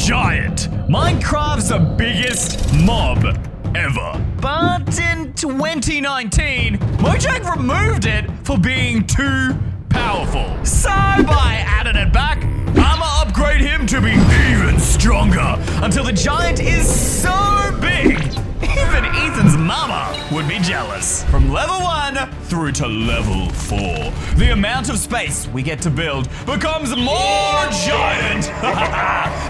giant. Minecraft's the biggest mob ever. But in 2019, Mojang removed it for being too powerful. So by adding it back, I'ma upgrade him to be even stronger until the giant is so big, even Ethan's mama would be jealous. From level 1 through to level 4, the amount of space we get to build becomes more giant.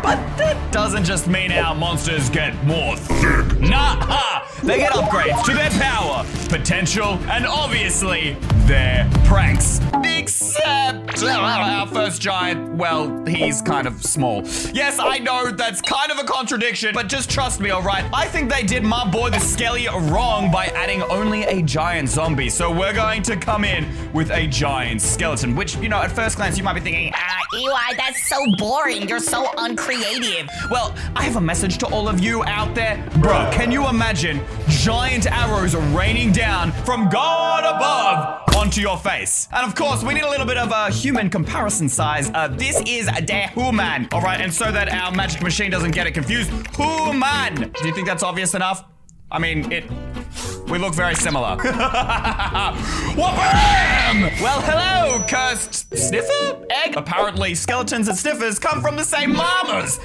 But that doesn't just mean our monsters get more thick. Nah, they get upgrades to their power, potential, and obviously their pranks. Except our first giant, well, he's kind of small. Yes, I know that's kind of a contradiction, but just trust me, alright? I think they did my boy the Skelly wrong by adding only a giant zombie. So we're going to come in with a giant skeleton, which, you know, at first glance you might be thinking, Eli, that's so boring. You're so uncreative. well, I have a message to all of you out there. Bro, can you imagine giant arrows raining down from God above onto your face? And of course, we need a little bit of a human comparison size. This is the human, all right? And so that our magic machine doesn't get it confused, human. Do you think that's obvious enough? I mean, we look very similar. Wha-bam! Well, hello, cursed sniffer? Egg? Apparently, skeletons and sniffers come from the same llamas.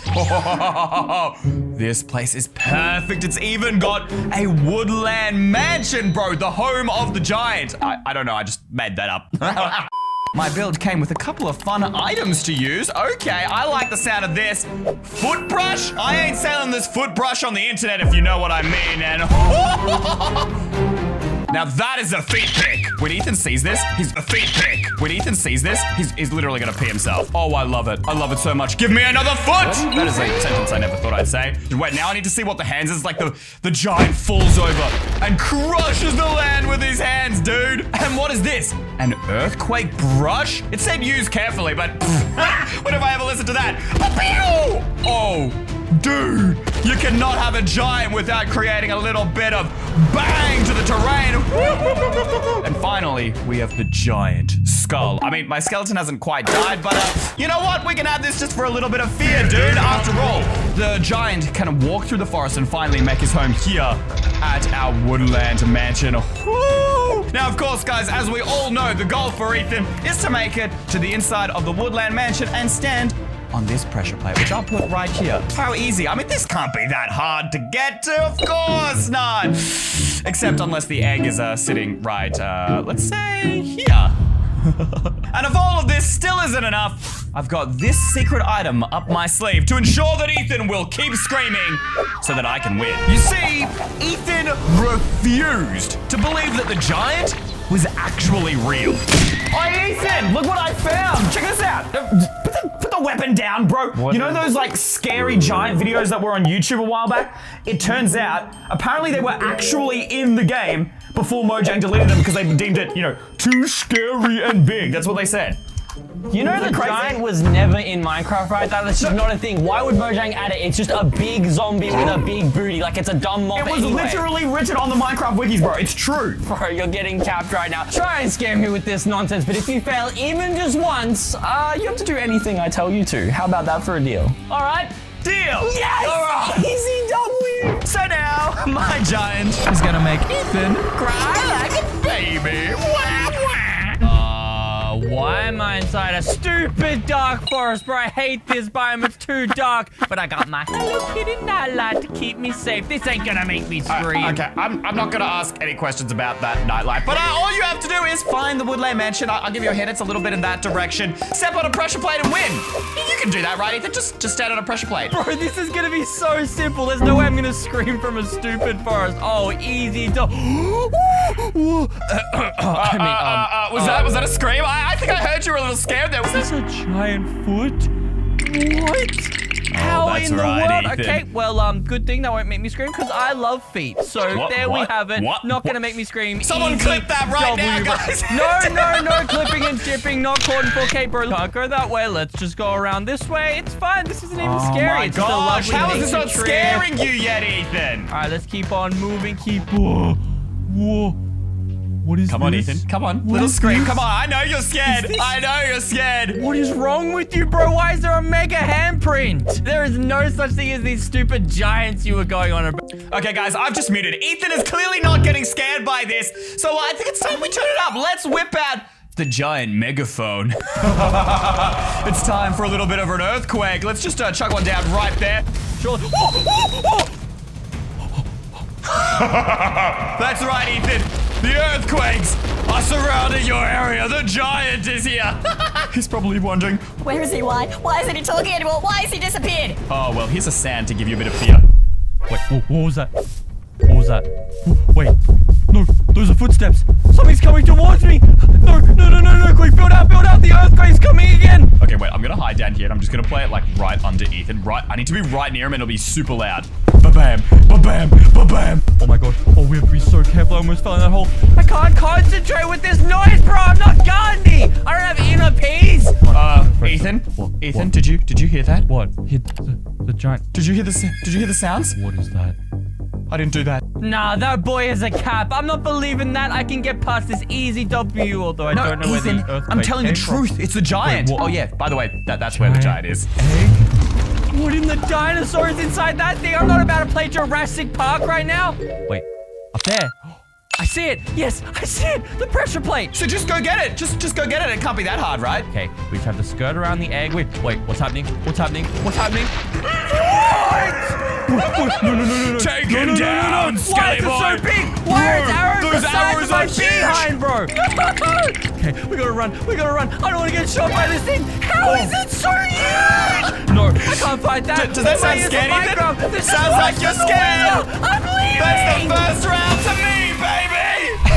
This place is perfect. It's even got a woodland mansion, bro. The home of the giant. I don't know, I just made that up. My build came with a couple of fun items to use. Okay, I like the sound of this. Foot brush? I ain't selling this foot brush on the internet if you know what I mean. And now that is a feet pick. When Ethan sees this, he's a feet pick. When Ethan sees this, he's literally gonna pee himself. Oh, I love it. I love it so much. Give me another foot! That is a sentence I never thought I'd say. Wait, now I need to see what the hands is. Like the giant falls over and crushes the land with his hands, dude. And what is this? An earthquake brush? It said use carefully, but when have I ever listened to that? Oh, dude, you cannot have a giant without creating a little bit of bang to the terrain. And finally, we have the giant skull. I mean, my skeleton hasn't quite died, but you know what? We can have this just for a little bit of fear, dude. After all, the giant can walk through the forest and finally make his home here at our woodland mansion. Woo! Now, of course, guys, as we all know, the goal for Ethan is to make it to the inside of the woodland mansion and stand on this pressure plate, which I'll put right here. How easy. I mean, this can't be that hard to get to. Of course not. Except unless the egg is sitting right, let's say here. And if all of this still isn't enough, I've got this secret item up my sleeve to ensure that Ethan will keep screaming so that I can win. You see, Ethan refused to believe that the giant was actually real. Hey, Ethan, look what I found. Check this out. Put the weapon down, bro. What? You know those like scary giant videos that were on YouTube a while back? It turns out, apparently they were actually in the game before Mojang deleted them because they deemed it, you know, too scary and big. That's what they said. You know the giant was never in Minecraft, right? That's just not a thing. Why would Mojang add it? It's just a big zombie with a big booty. Like, it's a dumb mob. It was literally written on the Minecraft wikis, bro. It's true. Bro, you're getting capped right now. Try and scam me with this nonsense, but if you fail even just once, you have to do anything I tell you to. How about that for a deal? All right? Deal! Yes! All right. Easy W! So now, my giant is gonna make Ethan cry like a baby. Why am I inside a stupid dark forest, bro? I hate this biome, it's too dark. But I got my Hello Kitty nightlight to keep me safe. This ain't gonna make me scream. Okay, I'm not gonna ask any questions about that nightlight, but all you have to do is find the woodland mansion. I'll give you a hint, it's a little bit in that direction. Step on a pressure plate and win. You can do that, right, Ethan? Just stand on a pressure plate. Bro, this is gonna be so simple. There's no way I'm gonna scream from a stupid forest. Oh, easy to... Was that a scream? I think I heard you were a little scared there. Is this a giant foot? What? How in the world? Ethan. Okay, well, good thing that won't make me scream because I love feet. So we have it. Not gonna make me scream. Someone Easy clip that right now, W, guys. No clipping and shipping, not caught in 4K, bro. Can't go that way. Let's just go around this way. It's fine. This isn't even scary. Oh my It's gosh, just a how lovely is this not nature trip. scaring you yet, Ethan? All right, let's keep on moving. Whoa. What is Come on, this? Ethan. Come on. What Little is scream. this? Come on. I know you're scared. Is this- I know you're scared. What is wrong with you, bro? Why is there a mega handprint? There is no such thing as these stupid giants you were going on about. Okay, guys, I've just muted. Ethan is clearly not getting scared by this, so I think it's time we turn it up. Let's whip out the giant megaphone. It's time for a little bit of an earthquake. Let's just chuck one down right there. Sure. That's right, Ethan. The earthquakes are surrounding your area. The giant is here. He's probably wondering, Where is he? Why? Why isn't he talking anymore? Why has he disappeared? oh, well, here's a sand to give you a bit of fear. Wait, what was that? What was that? Wait, no, those are footsteps. Something's coming towards me. No, quick, build out. The earthquake's coming again. Okay, wait, I'm gonna hide down here and I'm just gonna play it like right under Ethan. Right, I need to be right near him and it'll be super loud. Ba-bam, ba-bam, ba-bam. Oh my god. Oh, we have to be so careful. I almost fell in that hole. I can't concentrate with this noise, bro. I'm not Gandhi. I don't have inner peace. Ethan? What? Ethan, What? did you hear that? What? Hit the giant. Did you hear the sounds? What is that? I didn't do that. Nah, that boy is a cap. I'm not believing that. I can get past this easy W, although I don't know where the earthquake I'm telling the came from. truth. It's the giant. Wait, what? Oh yeah, by the way, that's where the giant is. Egg? What in the dinosaur is inside that thing? I'm not about to play Jurassic Park right now. Wait, up there. I see it. Yes, I see it. The pressure plate. So just go get it. Just go get it. It can't be that hard, right? Okay, we just have to skirt around the egg. Wait, what's happening? What's happening? What? No. Take him down, Why Skelly is it boy. so big? Why are its arrows Those the size arrows of my are huge. behind, bro? Okay, we gotta run. I don't want to get shot by this thing. How is it so huge? No, I can't fight that. Does that sound It's a scary, Ethan? Minecraft. This Sounds is like you're scared. I'm leaving. That's the first round to me, baby!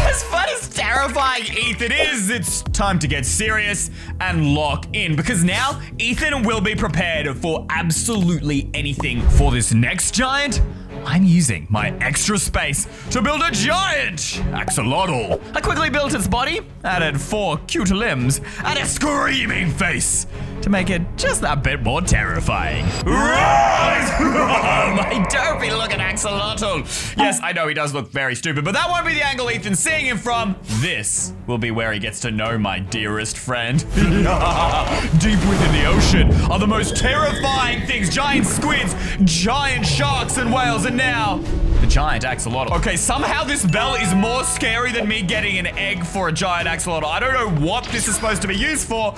As fun as terrifying Ethan is, it's time to get serious and lock in because now Ethan will be prepared for absolutely anything. For this next giant, I'm using my extra space to build a giant axolotl. I quickly built its body, added 4 cute limbs, and a screaming face to make it just that bit more terrifying. Rise! My dopey looking axolotl. Yes, I know he does look very stupid, but that won't be the angle Ethan's seeing him from. This will be where he gets to know my dearest friend. Deep within the ocean are the most terrifying things. Giant squids, giant sharks and whales, and now the giant axolotl. Okay, somehow this bell is more scary than me getting an egg for a giant axolotl. I don't know what this is supposed to be used for,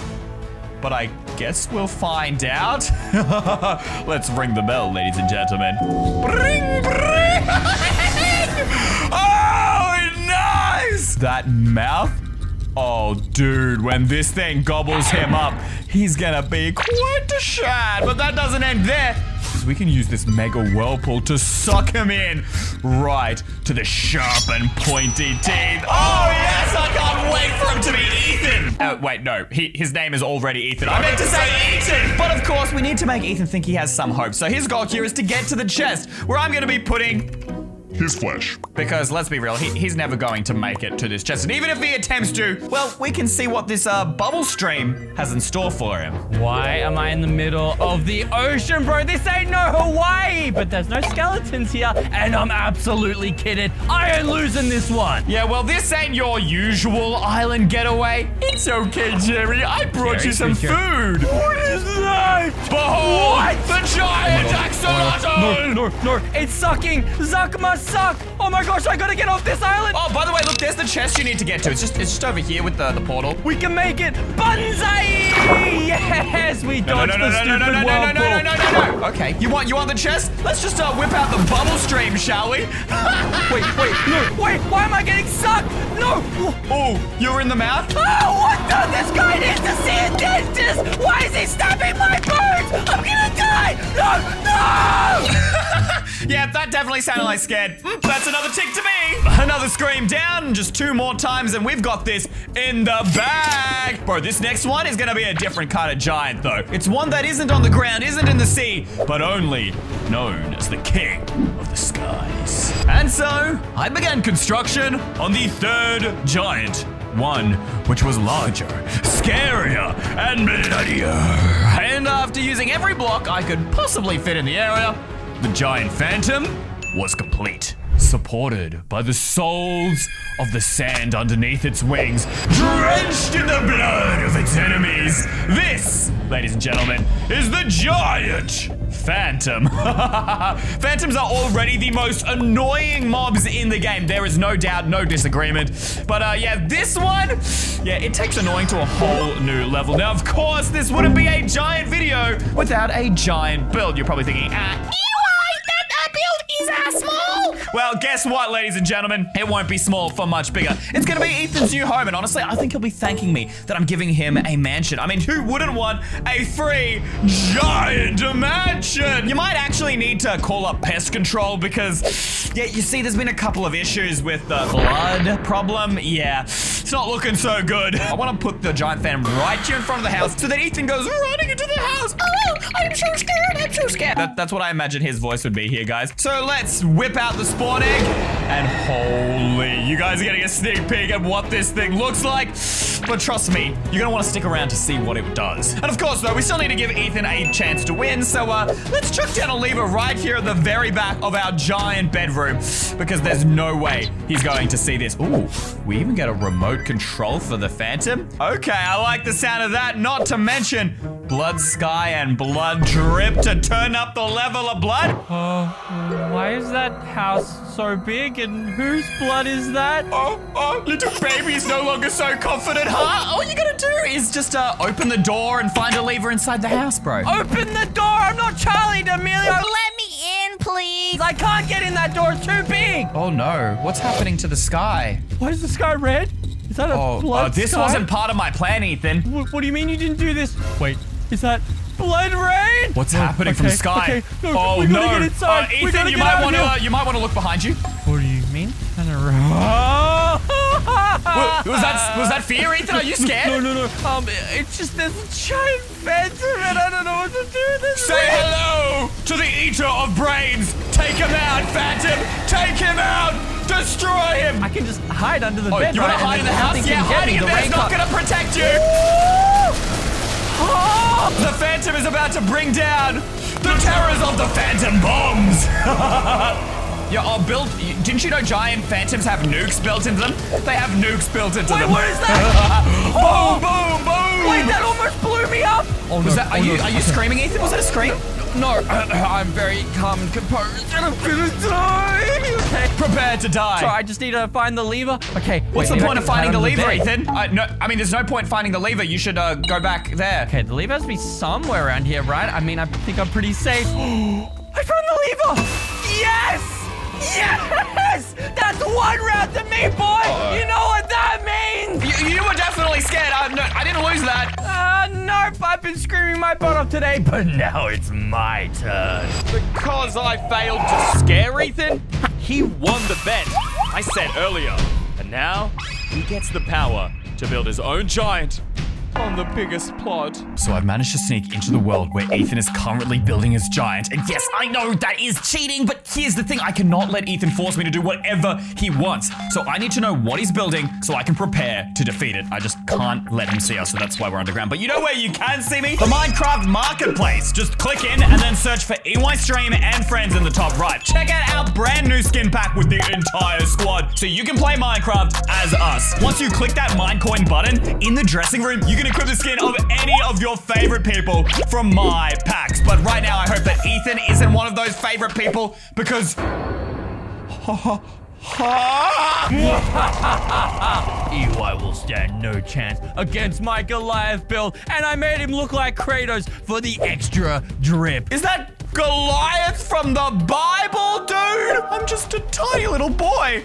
but I guess we'll find out. Let's ring the bell, ladies and gentlemen. Bring, bring! Oh, nice! That mouth? Oh, dude, when this thing gobbles him up, he's gonna be quite a shad. But that doesn't end there, because we can use this mega whirlpool to suck him in right to the sharp and pointy teeth. Oh, yes, I can't wait for him to be Ethan. Wait, no, his name is already Ethan. I meant to say Ethan. But of course, we need to make Ethan think he has some hope. So his goal here is to get to the chest, where I'm gonna be putting his flesh. because let's be real, he's never going to make it to this chest. And even if he attempts to, well, we can see what this bubble stream has in store for him. Why am I in the middle of the ocean, bro? This ain't no Hawaii, but there's no skeletons here, and I'm absolutely kidding. I ain't losing this one. Yeah, well, this ain't your usual island getaway. It's okay, Jerry. I brought you some food. What is that? Behold, the giant axolotl! No, it's sucking. Zuck must suck. Oh my gosh, I gotta get off this island. Oh, by the way, look, there's the chest you need to get to. It's just over here with the portal. We can make it. Banzai! Yes, we dodged the stupid whirlpool. No. Okay, you want the chest? Let's just whip out the bubble stream, shall we? Wait, why am I getting sucked? No. Oh, you're in the mouth? Oh, what the? This guy needs to see a dentist. Why is he stabbing my birds? I'm gonna die. No. Yeah, that definitely sounded like scared. That's another tick to me. Another scream down, just 2 more times, and we've got this in the bag. Bro, this next one is gonna be a different kind of giant, though. It's one that isn't on the ground, isn't in the sea, but only known as the king of the skies. And so, I began construction on the 3rd giant. One which was larger, scarier, and bloodier. And after using every block I could possibly fit in the area, the giant phantom was complete. supported by the souls of the sand underneath its wings, drenched in the blood of its enemies. This, ladies and gentlemen, is the giant Phantom. Phantoms are already the most annoying mobs in the game. There is no doubt, no disagreement. But yeah, this one, yeah, it takes annoying to a whole new level. Now, of course, this wouldn't be a giant video without a giant build. You're probably thinking, that build is small. Well, guess what, ladies and gentlemen? It won't be small for much bigger. It's gonna be Ethan's new home, and honestly, I think he'll be thanking me that I'm giving him a mansion. I mean, who wouldn't want a free giant mansion? You might actually need to call up pest control because, yeah, you see, there's been a couple of issues with the blood problem. Yeah, it's not looking so good. I want to put the giant phantom right here in front of the house so that Ethan goes running into the house. Oh, I'm so scared. I'm so scared. That's what I imagine his voice would be here, guys. So let's whip out the spawn egg, and holy, you guys are getting a sneak peek at what this thing looks like. But trust me, you're gonna want to stick around to see what it does. And of course, though, we still need to give Ethan a chance to win. So let's chuck down a lever right here at the very back of our giant bedroom, because there's no way he's going to see this. Ooh, we even get a remote control for the Phantom. Okay, I like the sound of that. Not to mention blood sky and blood drip to turn up the level of blood. Why is that house so big, and whose blood is that? Oh, little baby's no longer so confident, huh? All you gotta do is just open the door and find a lever inside the house, bro. Open the door! I'm not Charlie D'Amelio! Let me in, please. I can't get in that door, it's too big! Oh no, what's happening to the sky? Why is the sky red? Is that a blood this sky? wasn't part of my plan, Ethan. What do you mean you didn't do this? Wait, is that blood rain? What's happening from the sky? Okay, no, oh we no! gotta get inside. Ethan, you might want to look behind you. What do you mean? Was that fear, Ethan? Are you scared? No. It's just there's a giant phantom, and I don't know what to do with this. Say hello to the eater of brains. Take him out, Phantom. Take him out. Destroy him. I can just hide under the bed. You want to hide in the house? Yeah, hiding in there's not going to protect you. The Phantom is about to bring down the terrors of the Phantom bombs. Yeah, didn't you know giant phantoms have nukes built into them? They have nukes built into them. Wait, what is that? Boom, boom, boom! Wait, that almost blew me up! Oh, no. Are you screaming, Ethan? Was that a scream? No, I'm very calm and composed, and I'm gonna die! Okay. Prepare to die. So I just need to find the lever? Okay. What's the point of finding the lever, Ethan? There's no point finding the lever. You should go back there. Okay, the lever has to be somewhere around here, right? I mean, I think I'm pretty safe. I found the lever! Yes! Yes! That's one round to me, boy! You know what that means! You were definitely scared. No, I didn't lose that. Nope. I've been screaming my butt off today, but now it's my turn. Because I failed to scare Ethan, he won the bet. I said earlier. And now, he gets the power to build his own giant on the biggest plot. So I've managed to sneak into the world where Ethan is currently building his giant. And yes, I know that is cheating, but here's the thing. I cannot let Ethan force me to do whatever he wants. So I need to know what he's building so I can prepare to defeat it. I just can't let him see us, so that's why we're underground. But you know where you can see me? The Minecraft Marketplace. Just click in and then search for EYstream and friends in the top right. Check out our brand new skin pack with the entire squad so you can play Minecraft as us. Once you click that Minecoin button in the dressing room, you can equip the skin of any of your favorite people from my packs. But right now, I hope that Ethan isn't one of those favorite people because... EY will stand no chance against my Goliath build, and I made him look like Kratos for the extra drip. Is that Goliath from the Bible, dude? I'm just a tiny little boy.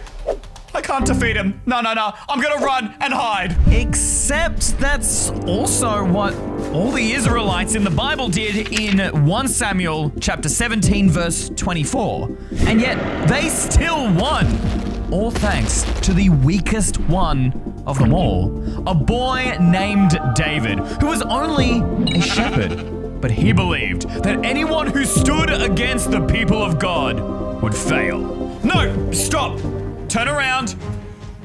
I can't defeat him. No. I'm gonna run and hide. Except that's also what all the Israelites in the Bible did in 1 Samuel chapter 17, verse 24. And yet they still won. All thanks to the weakest one of them all. A boy named David, who was only a shepherd. But he believed that anyone who stood against the people of God would fail. No, stop. Turn around.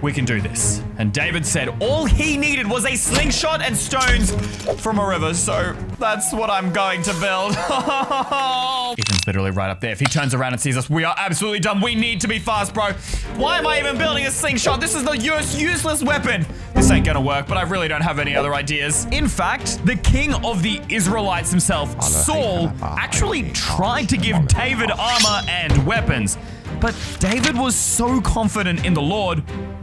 We can do this. And David said all he needed was a slingshot and stones from a river. So that's what I'm going to build. Ethan's literally right up there. If he turns around and sees us, we are absolutely done. We need to be fast, bro. Why am I even building a slingshot? This is the useless weapon. This ain't gonna work, but I really don't have any other ideas. In fact, the king of the Israelites himself, Saul, actually tried to give David armor and weapons. But David was so confident in the Lord,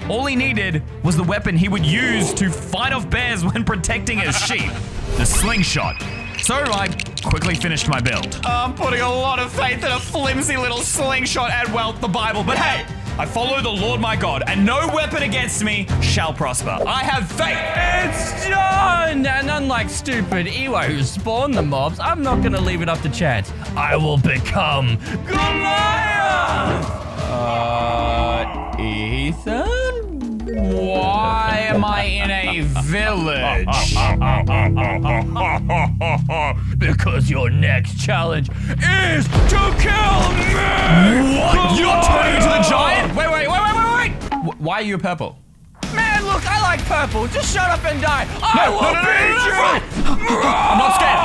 all he needed was the weapon he would use to fight off bears when protecting his sheep, the slingshot. So I quickly finished my build. I'm putting a lot of faith in a flimsy little slingshot and, well, the Bible. But hey, I follow the Lord my God, and no weapon against me shall prosper. I have faith. It's done! And unlike stupid Ewa who spawned the mobs, I'm not gonna leave it up to chance. I will become Goliath! Ethan? Why am I in a village? Because your next challenge is to kill me! What? You're turning into the giant? Wait. Why are you purple? Man, look, I like purple. Just shut up and die. I will beat you! I'm not scared.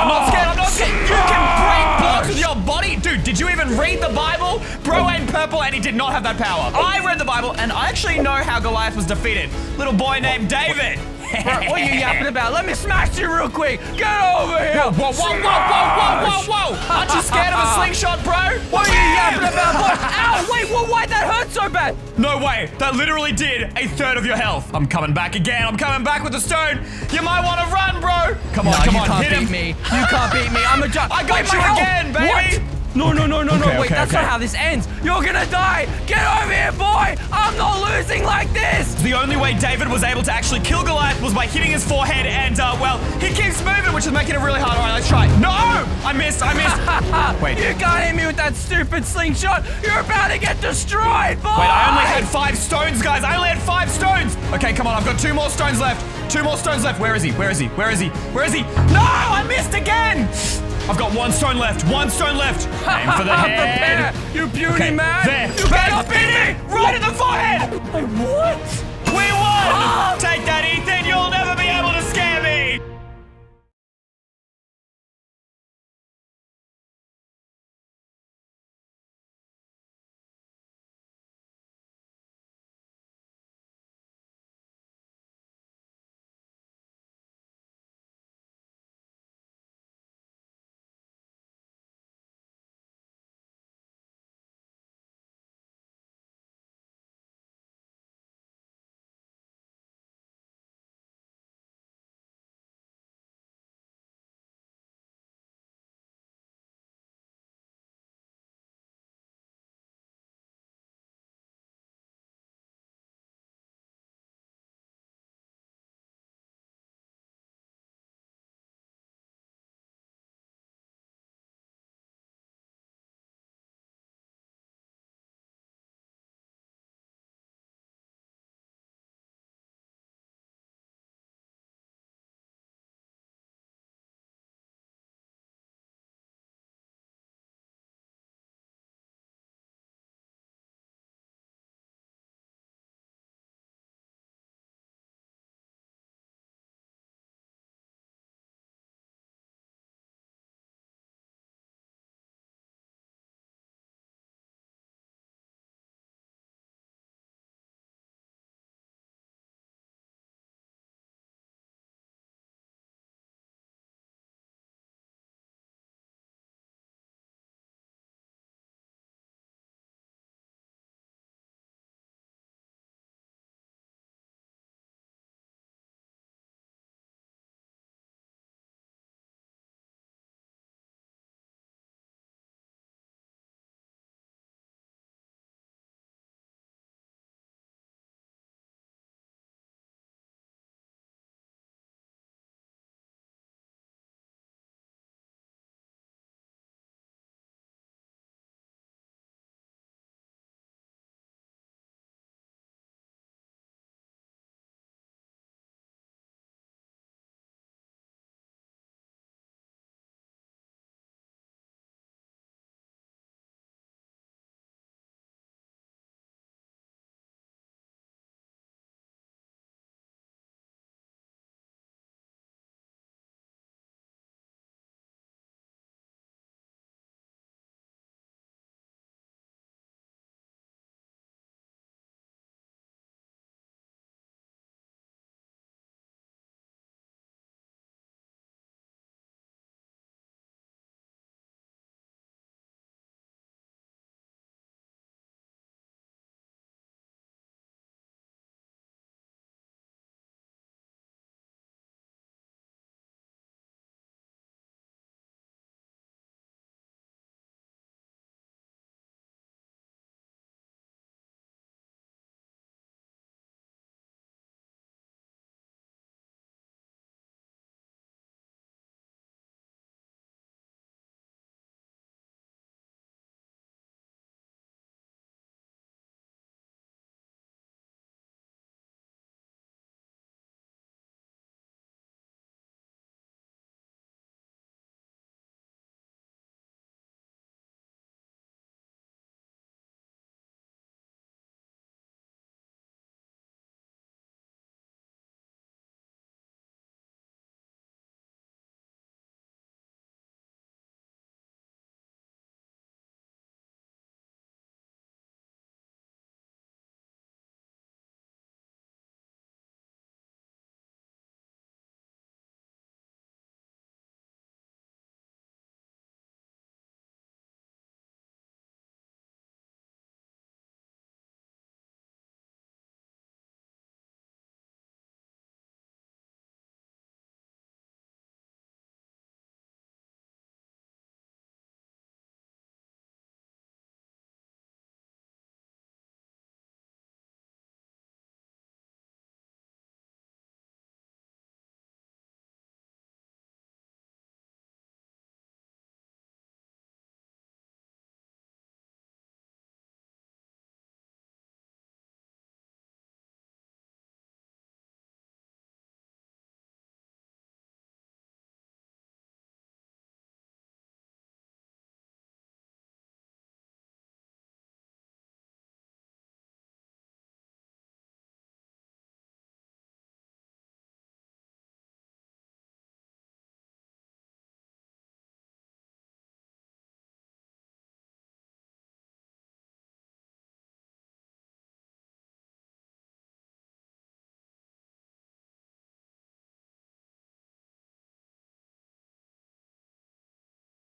You can break blocks with your body? Dude, did you even read the Bible? Bro ain't purple and he did not have that power. I read the Bible and I actually know how Goliath was defeated. Little boy named David. What are you yapping about? Let me smash you real quick. Get over here. Whoa. Aren't you scared of a slingshot, bro? What are you yapping about? What? Ow, wait, why'd that hurt so bad? No way. That literally did a third of your health. I'm coming back again. I'm coming back with the stone. You might want to run, bro. Come on, you hit can't him. beat me. You can't beat me. I'm a giant. I got you again, baby. What? No. Wait, that's okay. not how this ends. You're gonna die. Get over here, boy. I'm not losing like this. The only way David was able to actually kill Goliath was by hitting his forehead and, well, he keeps moving, which is making it really hard. All right, let's try. No! I missed. Wait. You can't hit me with that stupid slingshot. You're about to get destroyed, boy. Wait, I only had 5 stones, guys. I only had 5 stones. Okay, come on. I've got 2 more stones left. 2 more stones left. Where is he? No! I missed again! I've got 1 stone left. 1 stone left. Aim for the head. Prepare, you puny man. There. You cannot beat me. Right in the forehead. Wait, what? We won. Take that, Ethan.